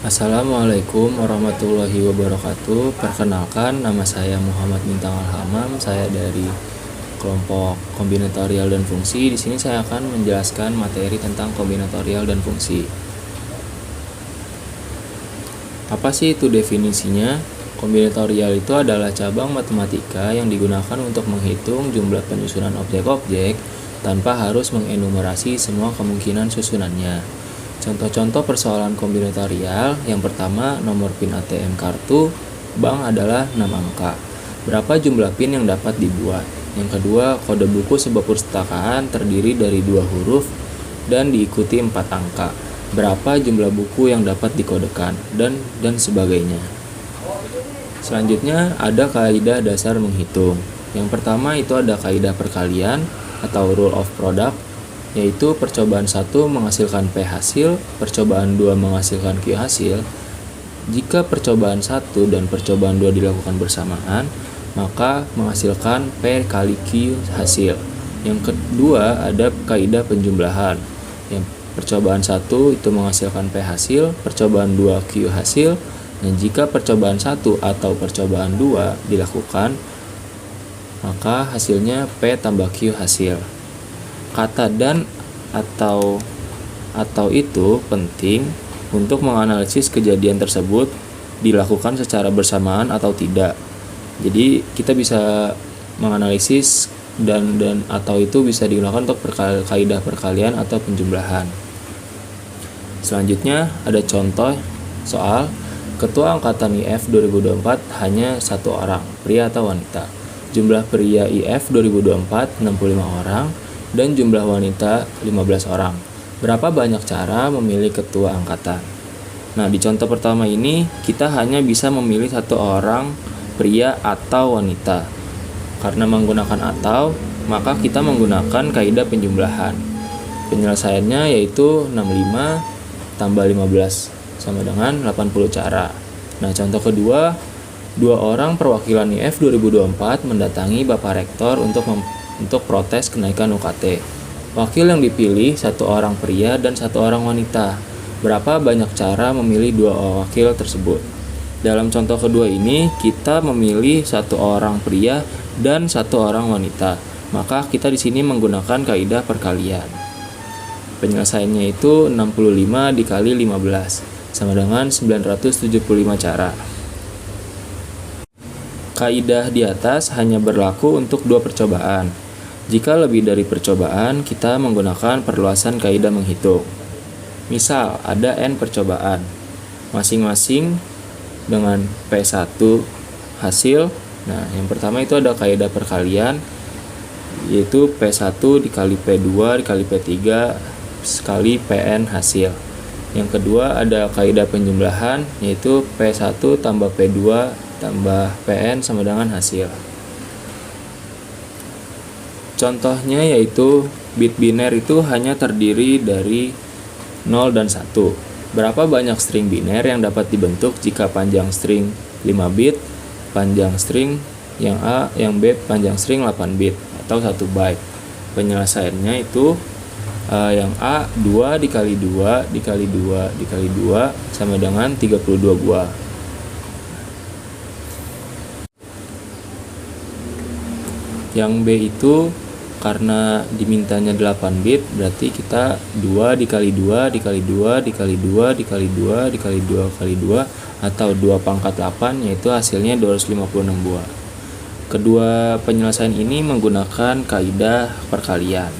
Assalamualaikum warahmatullahi wabarakatuh. Perkenalkan, nama saya Muhammad Bintang Alhamam. Saya dari kelompok kombinatorial dan fungsi. Di sini saya akan menjelaskan materi tentang kombinatorial dan fungsi. Apa sih itu definisinya? Kombinatorial itu adalah cabang matematika yang digunakan untuk menghitung jumlah penyusunan objek-objek tanpa harus mengenumerasi semua kemungkinan susunannya. Contoh-contoh persoalan kombinatorial: yang pertama, nomor PIN ATM kartu bank adalah 6 angka. Berapa jumlah PIN yang dapat dibuat? Yang kedua, kode buku sebuah perpustakaan terdiri dari 2 huruf dan diikuti 4 angka. Berapa jumlah buku yang dapat dikodekan? Dan sebagainya. Selanjutnya ada kaidah dasar menghitung. Yang pertama itu ada kaidah perkalian atau rule of product, yaitu percobaan 1 menghasilkan P hasil, percobaan 2 menghasilkan Q hasil. Jika percobaan 1 dan percobaan 2 dilakukan bersamaan, maka menghasilkan P kali Q hasil. Yang kedua ada kaidah penjumlahan. Yang percobaan 1 itu menghasilkan P hasil, percobaan 2 Q hasil. Dan jika percobaan 1 atau percobaan 2 dilakukan, maka hasilnya P tambah Q hasil. Kata dan atau itu penting untuk menganalisis kejadian tersebut dilakukan secara bersamaan atau tidak. Jadi kita bisa menganalisis dan atau itu bisa digunakan untuk kaidah perkalian atau penjumlahan. Selanjutnya ada contoh soal ketua angkatan IF 2024 hanya 1 orang, pria atau wanita. Jumlah pria IF 2024 65 orang dan jumlah wanita 15 orang. Berapa banyak cara memilih ketua angkatan? Nah, di contoh pertama ini kita hanya bisa memilih 1 orang pria atau wanita. Karena menggunakan atau, maka kita menggunakan kaidah penjumlahan. Penyelesaiannya yaitu 65 tambah 15 sama dengan 80 cara. Nah, contoh kedua, 2 orang perwakilan IF 2024 mendatangi Bapak Rektor untuk protes kenaikan UKT. Wakil yang dipilih 1 orang pria dan 1 orang wanita. Berapa banyak cara memilih 2 wakil tersebut? Dalam contoh kedua ini, kita memilih 1 orang pria dan 1 orang wanita. Maka kita di sini menggunakan kaidah perkalian. Penyelesaiannya itu 65 dikali 15 sama dengan 975 cara. Kaidah di atas hanya berlaku untuk 2 percobaan. Jika lebih dari percobaan, kita menggunakan perluasan kaidah menghitung. Misal, ada N percobaan, masing-masing dengan P1 hasil. Nah, yang pertama itu ada kaidah perkalian, yaitu P1 dikali P2 dikali P3 sekali PN hasil. Yang kedua ada kaidah penjumlahan, yaitu P1 tambah P2 tambah PN sama dengan hasil. Contohnya yaitu bit biner itu hanya terdiri dari 0 dan 1. Berapa banyak string biner yang dapat dibentuk jika panjang string 5 bit, panjang string yang A, yang B panjang string 8 bit atau 1 byte. Penyelesaiannya itu yang A 2 dikali 2 dikali 2 dikali 2 sama dengan 32 buah. Yang B itu karena dimintanya 8 bit, berarti kita 2 dikali 2 dikali 2 dikali 2 dikali 2 dikali 2 kali 2 atau 2 pangkat 8, yaitu hasilnya 256 buah. Kedua penyelesaian ini menggunakan kaidah perkalian.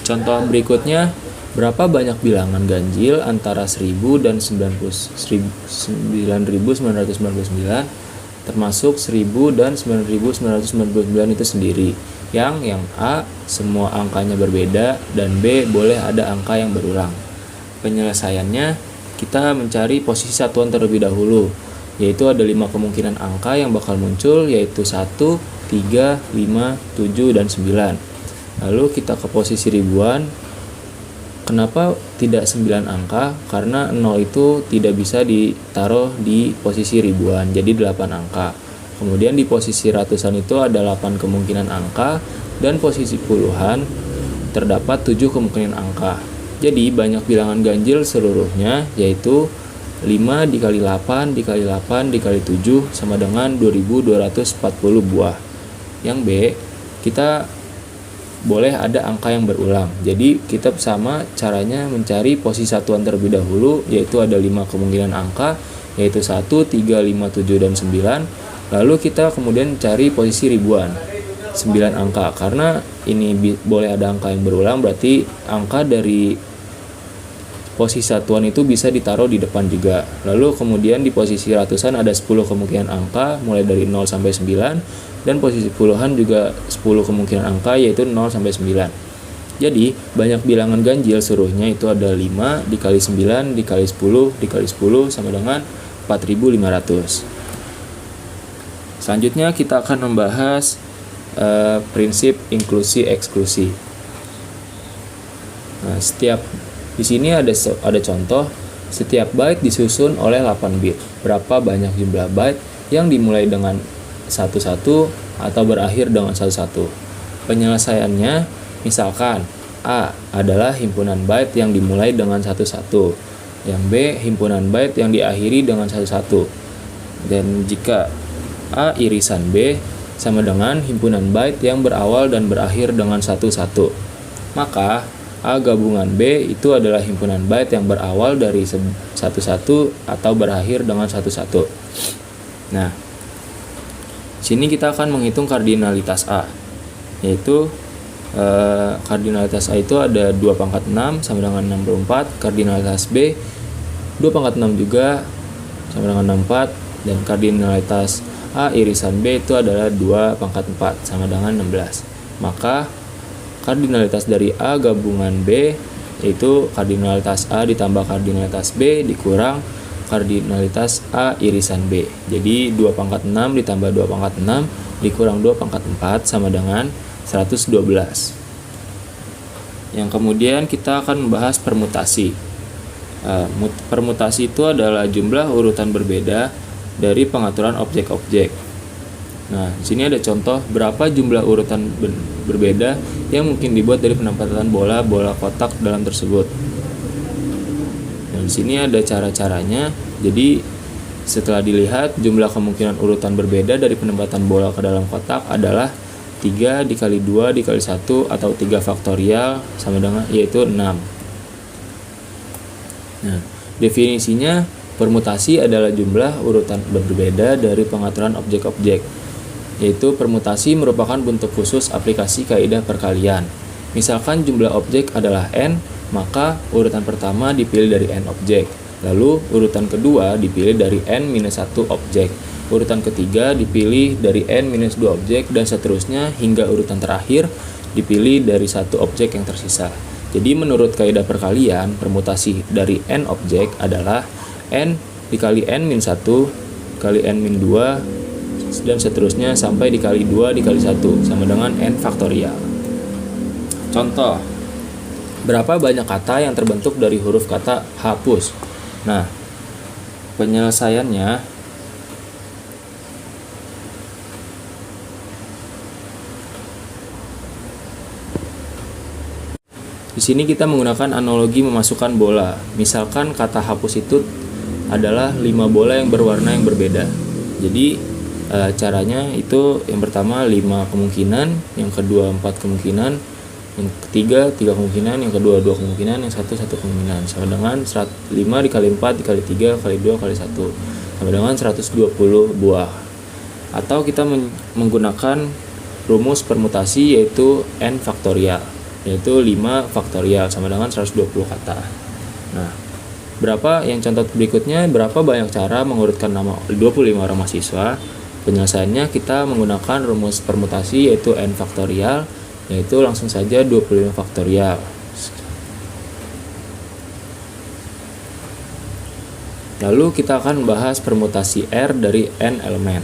Contoh berikutnya, berapa banyak bilangan ganjil antara 1000 dan 9999 termasuk 1000 dan 9999 itu sendiri. Yang A semua angkanya berbeda dan B boleh ada angka yang berulang. Penyelesaiannya kita mencari posisi satuan terlebih dahulu, yaitu ada 5 kemungkinan angka yang bakal muncul, yaitu 1, 3, 5, 7, dan 9. Lalu kita ke posisi ribuan. Kenapa tidak 9 angka? Karena 0 itu tidak bisa ditaruh di posisi ribuan, jadi 8 angka. Kemudian di posisi ratusan itu ada 8 kemungkinan angka, dan posisi puluhan terdapat 7 kemungkinan angka. Jadi banyak bilangan ganjil seluruhnya yaitu 5 dikali 8 dikali 8 dikali 7 sama dengan 2240 buah. Yang B, kita boleh ada angka yang berulang. Jadi kita sama caranya mencari posisi satuan terlebih dahulu, yaitu ada 5 kemungkinan angka, yaitu 1, 3, 5, 7, dan 9. Lalu kita kemudian cari posisi ribuan, 9 angka. Karena ini boleh ada angka yang berulang, berarti angka dari posisi satuan itu bisa ditaruh di depan juga. Lalu kemudian di posisi ratusan ada 10 kemungkinan angka, mulai dari 0 sampai 9. Dan posisi puluhan juga 10 kemungkinan angka, yaitu 0 sampai 9. Jadi banyak bilangan ganjil seluruhnya itu ada 5 dikali 9 dikali 10 dikali 10 sama dengan 4500. Selanjutnya kita akan membahas prinsip inklusi eksklusi. Nah, di sini ada contoh, setiap byte disusun oleh 8 bit. Berapa banyak jumlah byte yang dimulai dengan 11 atau berakhir dengan 11. Penyelesaiannya, misalkan A adalah himpunan byte yang dimulai dengan 11, yang B himpunan byte yang diakhiri dengan 11. Dan jika A irisan B sama dengan himpunan byte yang berawal dan berakhir dengan 11, maka A gabungan B itu adalah himpunan byte yang berawal dari 11 atau berakhir dengan 11. Nah, sini kita akan menghitung kardinalitas A, yaitu kardinalitas A itu ada 2 pangkat 6 sama dengan 64, kardinalitas B 2 pangkat 6 juga sama dengan 64, dan kardinalitas A irisan B itu adalah 2 pangkat 4 sama dengan 16. Maka kardinalitas dari A gabungan B yaitu kardinalitas A ditambah kardinalitas B dikurang kardinalitas A irisan B. Jadi 2 pangkat 6 ditambah 2 pangkat 6 dikurang 2 pangkat 4 sama dengan 112. Yang kemudian kita akan membahas permutasi. Permutasi itu adalah jumlah urutan berbeda dari pengaturan objek-objek. Nah, di sini ada contoh berapa jumlah urutan berbeda yang mungkin dibuat dari penempatan bola kotak dalam tersebut. Di sini ada cara-caranya. Jadi setelah dilihat jumlah kemungkinan urutan berbeda dari penempatan bola ke dalam kotak adalah 3 dikali 2 dikali 1 atau 3 faktorial sama dengan yaitu 6. Nah, definisinya permutasi adalah jumlah urutan berbeda dari pengaturan objek-objek. Yaitu permutasi merupakan bentuk khusus aplikasi kaidah perkalian. Misalkan jumlah objek adalah n, maka urutan pertama dipilih dari n objek, lalu urutan kedua dipilih dari n-1 objek, urutan ketiga dipilih dari n-2 objek, dan seterusnya hingga urutan terakhir dipilih dari 1 objek yang tersisa. Jadi menurut kaidah perkalian, permutasi dari n objek adalah n dikali n-1 kali n-2 dan seterusnya sampai dikali 2 dikali 1 sama dengan n faktorial. Contoh, berapa banyak kata yang terbentuk dari huruf kata hapus? Nah, penyelesaiannya di sini kita menggunakan analogi memasukkan bola. Misalkan kata hapus itu adalah 5 bola yang berwarna yang berbeda. Jadi caranya itu yang pertama 5 kemungkinan, yang kedua 4 kemungkinan, yang ketiga 3 kemungkinan, yang kedua 2 kemungkinan, yang satu kemungkinan, sama dengan 5 dikali 4 dikali 3 kali 2 kali 1 sama dengan 120 buah. Atau kita menggunakan rumus permutasi yaitu n faktorial, yaitu 5 faktorial sama dengan 120 kata. Nah, berapa yang contoh berikutnya, berapa banyak cara mengurutkan nama 25 orang mahasiswa? Penyelesaiannya kita menggunakan rumus permutasi yaitu n faktorial, yaitu langsung saja 25 faktorial. Lalu kita akan membahas permutasi R dari n elemen.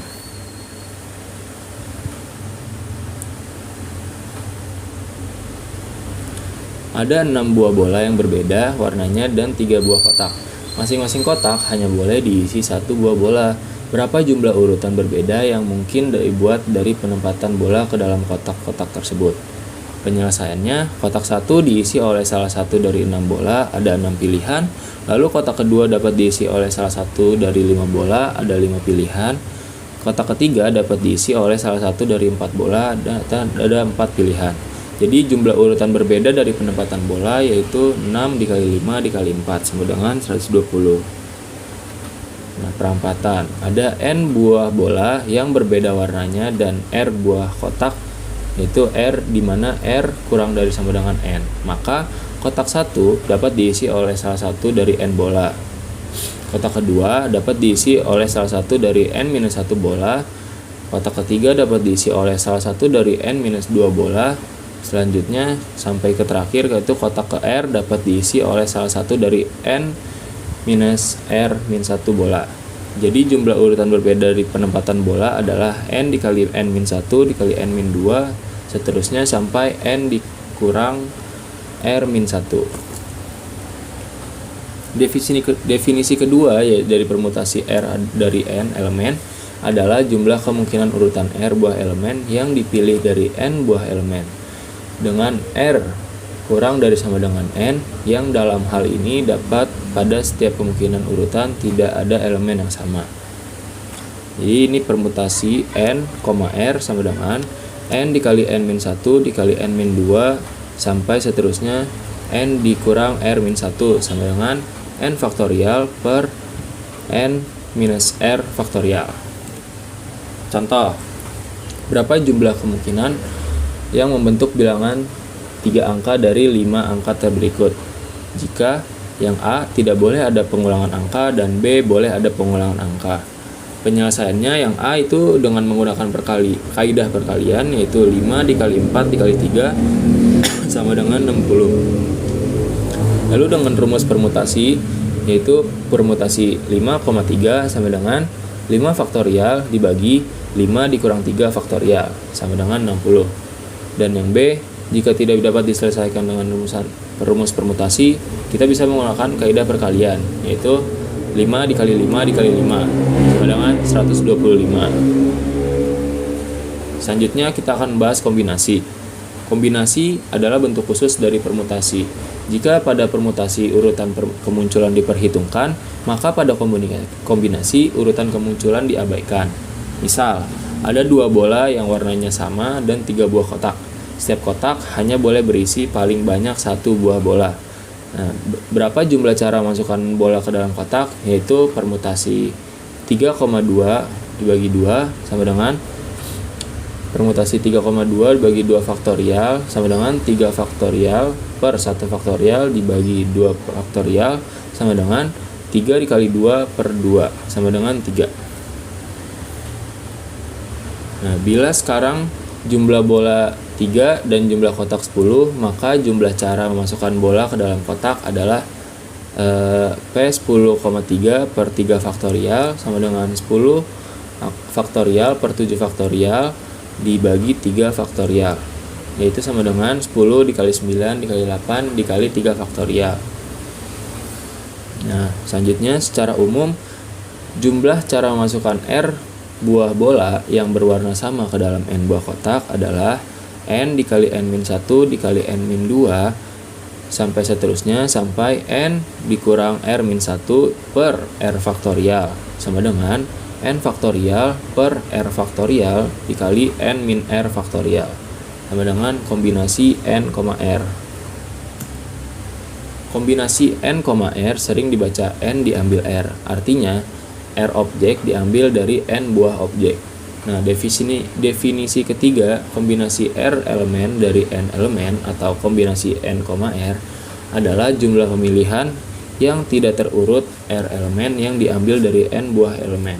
Ada 6 buah bola yang berbeda warnanya dan 3 buah kotak. Masing-masing kotak hanya boleh diisi 1 buah bola. Berapa jumlah urutan berbeda yang mungkin dibuat dari penempatan bola ke dalam kotak-kotak tersebut? Penyelesaiannya, kotak 1 diisi oleh salah satu dari 6 bola, ada 6 pilihan. Lalu kotak kedua dapat diisi oleh salah satu dari 5 bola, ada 5 pilihan. Kotak ketiga dapat diisi oleh salah satu dari 4 bola, ada 4 pilihan. Jadi jumlah urutan berbeda dari penempatan bola, yaitu 6 dikali 5 dikali 4 sama dengan 120. Nah, perampatan. Ada N buah bola yang berbeda warnanya dan R buah kotak, yaitu R di mana R kurang dari sama dengan N. Maka kotak 1 dapat diisi oleh salah satu dari N bola. Kotak kedua dapat diisi oleh salah satu dari N-1 bola. Kotak ketiga dapat diisi oleh salah satu dari N-2 bola. Selanjutnya sampai ke terakhir, yaitu kotak ke R dapat diisi oleh salah satu dari N-R-1 bola. Jadi jumlah urutan berbeda dari penempatan bola adalah N dikali N-1 dikali N-2, seterusnya sampai N dikurang R-1. Definisi kedua dari permutasi R dari N elemen adalah jumlah kemungkinan urutan R buah elemen yang dipilih dari N buah elemen, dengan R kurang dari sama dengan N, yang dalam hal ini dapat pada setiap kemungkinan urutan tidak ada elemen yang sama. Jadi ini permutasi N, R sama dengan N dikali N-1 dikali N-2 sampai seterusnya N dikurang R-1 sama dengan N faktorial per N minus R faktorial. Contoh, berapa jumlah kemungkinan yang membentuk bilangan 3 angka dari 5 angka berikut jika yang A tidak boleh ada pengulangan angka dan B boleh ada pengulangan angka? Penyelesaiannya, yang A itu dengan menggunakan kaidah perkalian, yaitu 5 dikali 4 dikali 3 sama dengan 60. Lalu dengan rumus permutasi, yaitu permutasi 5,3 sama dengan 5 faktorial dibagi 5 dikurang 3 faktorial sama dengan 60. Dan yang B, jika tidak dapat diselesaikan dengan rumus permutasi, kita bisa menggunakan kaidah perkalian, yaitu 5 dikali 5 dikali 5 sama dengan 125. Selanjutnya kita akan membahas kombinasi. Kombinasi adalah bentuk khusus dari permutasi. Jika pada permutasi urutan kemunculan diperhitungkan, maka pada kombinasi urutan kemunculan diabaikan. Misal, ada 2 bola yang warnanya sama dan 3 buah kotak. Setiap kotak hanya boleh berisi paling banyak 1 buah bola. Nah, berapa jumlah cara masukkan bola ke dalam kotak? Yaitu permutasi 3,2 dibagi 2 sama dengan permutasi 3,2 dibagi 2 faktorial sama dengan 3 faktorial per 1 faktorial dibagi 2 faktorial sama dengan 3 dikali 2 per 2 sama dengan 3. Nah, bila sekarang jumlah bola 3 dan jumlah kotak 10, maka jumlah cara memasukkan bola ke dalam kotak adalah P10,3 per 3 faktorial sama dengan 10 faktorial per 7 faktorial dibagi 3 faktorial, yaitu sama dengan 10 dikali 9 dikali 8 dikali 3 faktorial. Nah, selanjutnya secara umum jumlah cara memasukkan R buah bola yang berwarna sama ke dalam N buah kotak adalah N dikali N-1 dikali N-2 sampai seterusnya sampai N dikurang R-1 per R faktorial sama dengan N faktorial per R faktorial dikali N min R faktorial sama dengan kombinasi N, R. Kombinasi N, R sering dibaca N diambil R, artinya R objek diambil dari N buah objek. Nah, definisi ketiga kombinasi R elemen dari N elemen atau kombinasi N, R adalah jumlah pemilihan yang tidak terurut R elemen yang diambil dari N buah elemen.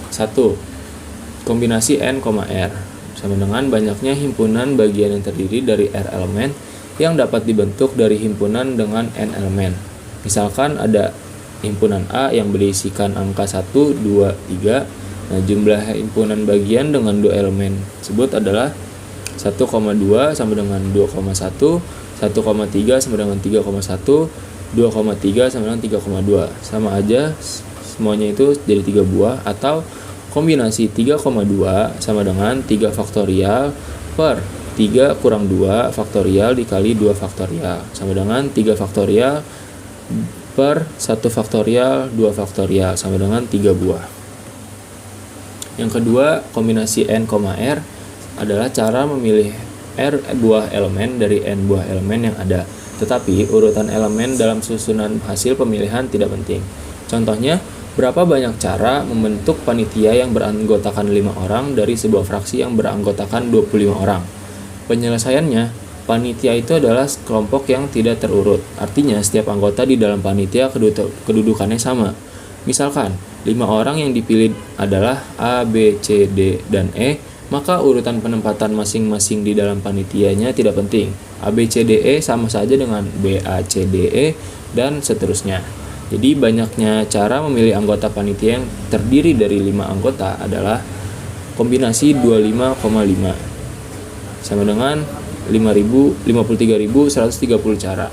1. Kombinasi N, R sama dengan banyaknya himpunan bagian yang terdiri dari R elemen yang dapat dibentuk dari himpunan dengan N elemen. Misalkan ada himpunan A yang berisikan angka 1, 2, 3. Nah, jumlah himpunan bagian dengan 2 elemen tersebut adalah 1,2 sama dengan 2,1, 1,3 sama dengan 3,1, 2,3 sama dengan 3,2. Sama aja semuanya itu jadi 3 buah, atau kombinasi 3,2 sama dengan 3 faktorial per 3 kurang 2 faktorial dikali 2 faktorial sama dengan 3 faktorial per 1 faktorial 2 faktorial sama dengan 3 buah. Yang kedua, kombinasi n, r adalah cara memilih r buah elemen dari n buah elemen yang ada. Tetapi urutan elemen dalam susunan hasil pemilihan tidak penting. Contohnya, berapa banyak cara membentuk panitia yang beranggotakan 5 orang dari sebuah fraksi yang beranggotakan 25 orang. Penyelesaiannya, panitia itu adalah kelompok yang tidak terurut. Artinya, setiap anggota di dalam panitia kedudukannya sama. Misalkan, 5 orang yang dipilih adalah A, B, C, D, dan E, maka urutan penempatan masing-masing di dalam panitianya tidak penting. A, B, C, D, E sama saja dengan B, A, C, D, E, dan seterusnya. Jadi banyaknya cara memilih anggota panitia yang terdiri dari 5 anggota adalah kombinasi 25,5 sama dengan 53.130 cara.